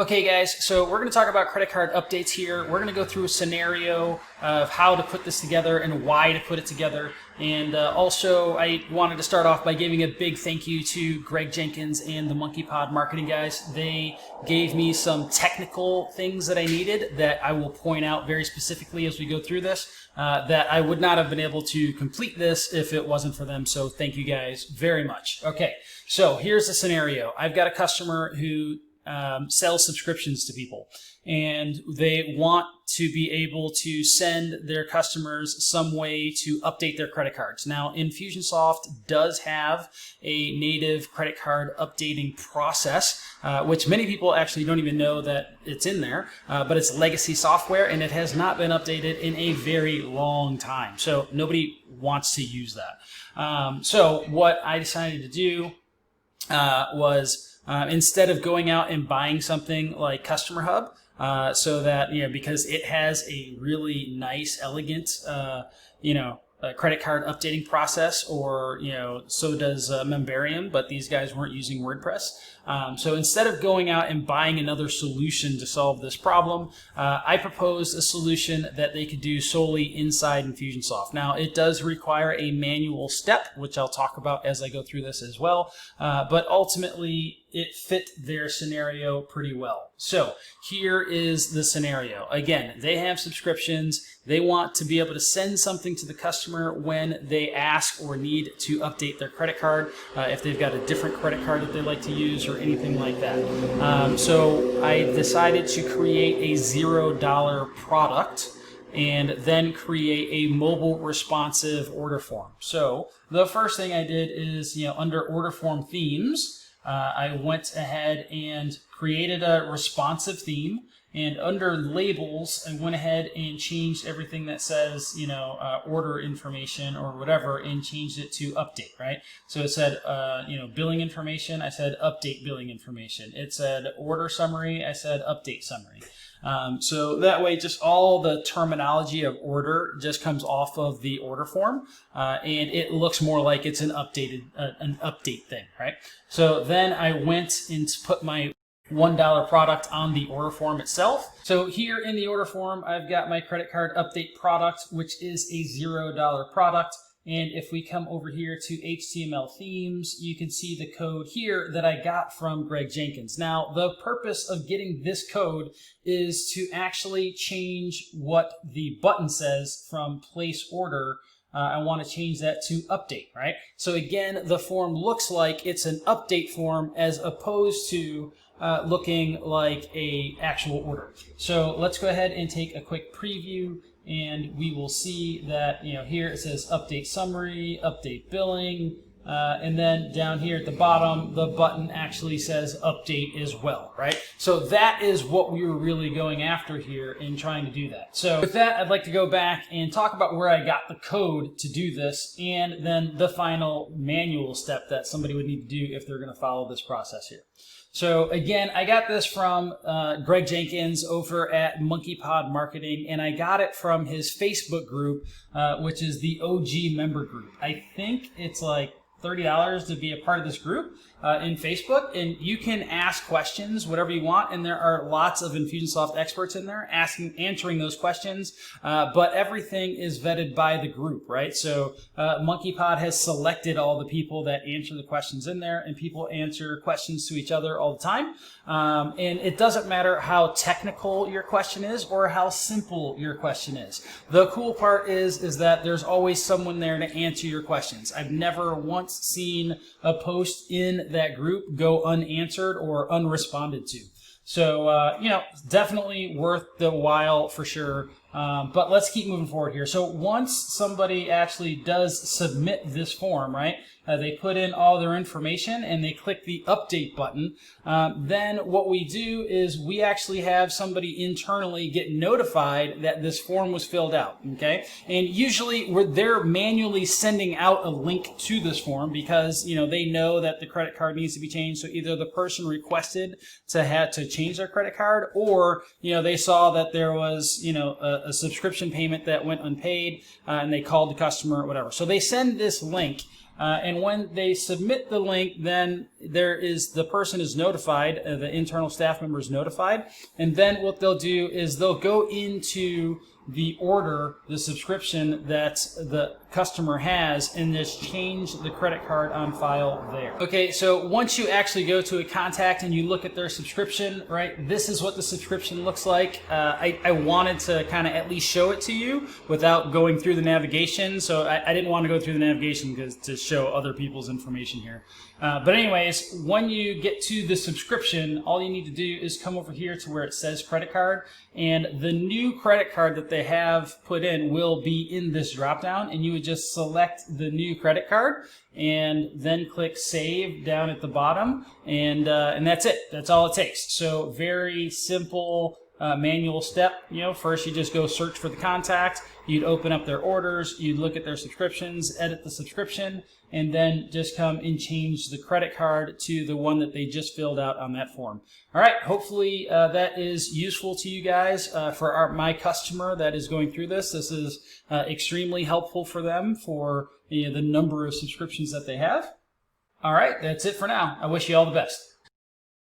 Okay guys, so we're going to talk about credit card updates here. We're going to go through a scenario of how to put this together and why to put it together. And also I wanted to start off by giving a big thank you to Greg Jenkins and the MonkeyPod marketing guys. They gave me some technical things that I needed that I will point out very specifically as we go through this. That I would not have been able to complete this if it wasn't for them. So thank you guys very much. Okay, so here's the scenario. I've got a customer who sells subscriptions to people, and they want to be able to send their customers some way to update their credit cards. Now, Infusionsoft does have a native credit card updating process, which many people actually don't even know that it's in there, but it's legacy software and it has not been updated in a very long time. So nobody wants to use that. So what I decided to do was instead of going out and buying something like Customer Hub, so that, because it has a really nice, elegant, credit card updating process, or, so does Membarium, but these guys weren't using WordPress. So instead of going out and buying another solution to solve this problem, I proposed a solution that they could do solely inside Infusionsoft. Now, it does require a manual step, which I'll talk about as I go through this as well, but ultimately it fit their scenario pretty well. So here is the scenario. Again, they have subscriptions. They want to be able to send something to the customer when they ask or need to update their credit card, if they've got a different credit card that they like to use or anything like that. So I decided to create a $0 product and then create a mobile responsive order form. So the first thing I did is, under order form themes, I went ahead and created a responsive theme, and under labels, I went ahead and changed everything that says, order information or whatever, and changed it to update, right? So it said, billing information, I said update billing information. It said order summary, I said update summary. So that way, just all the terminology of order just comes off of the order form, and it looks more like it's an update thing, right? So then I went and put my $1 product on the order form itself. So here in the order form, I've got my credit card update product, which is a $0 product. And if we come over here to HTML themes, you can see the code here that I got from Greg Jenkins. Now, the purpose of getting this code is to actually change what the button says from place order. I want to change that to update, right? So again, the form looks like it's an update form as opposed to looking like a actual order. So let's go ahead and take a quick preview, and we will see that, here it says update summary, update billing, and then down here at the bottom, the button actually says update as well, right? So that is what we were really going after here in trying to do that. So with that, I'd like to go back and talk about where I got the code to do this, and then the final manual step that somebody would need to do if they're going to follow this process here. So again, I got this from Greg Jenkins over at MonkeyPod Marketing, and I got it from his Facebook group, which is the OG member group. I think it's like $30 to be a part of this group in Facebook, and you can ask questions, whatever you want, and there are lots of Infusionsoft experts in there answering those questions, but everything is vetted by the group, right? So MonkeyPod has selected all the people that answer the questions in there, and people answer questions to each other all the time, and it doesn't matter how technical your question is or how simple your question is. The cool part is that there's always someone there to answer your questions. I've never once seen a post in that group go unanswered or unresponded to. So, definitely worth the while for sure. But let's keep moving forward here. So once somebody actually does submit this form, right, they put in all their information and they click the update button, then what we do is we actually have somebody internally get notified that this form was filled out, okay? And usually they're manually sending out a link to this form because, they know that the credit card needs to be changed. So either the person requested to change their credit card, or, they saw that there was, a subscription payment that went unpaid, and they called the customer or whatever. So they send this link And when they submit the link, then the person is notified, the internal staff member is notified, and then what they'll do is they'll go into the order, the subscription that the customer has, and just change the credit card on file there. Okay, so once you actually go to a contact and you look at their subscription, right, this is what the subscription looks like. I wanted to kind of at least show it to you without going through the navigation, so I didn't want to go through the navigation because to show other people's information here. But anyways, when you get to the subscription, all you need to do is come over here to where it says credit card, and the new credit card that they have put in will be in this drop-down, and you would just select the new credit card and then click Save down at the bottom, and that's it. That's all it takes. So very simple manual step. First you just go search for the contact, you'd open up their orders, you'd look at their subscriptions, edit the subscription, and then just come and change the credit card to the one that they just filled out on that form. All right, hopefully that is useful to you guys. For my customer that is going through this is extremely helpful for them for the number of subscriptions that they have. All right, that's it for now. I wish you all the best.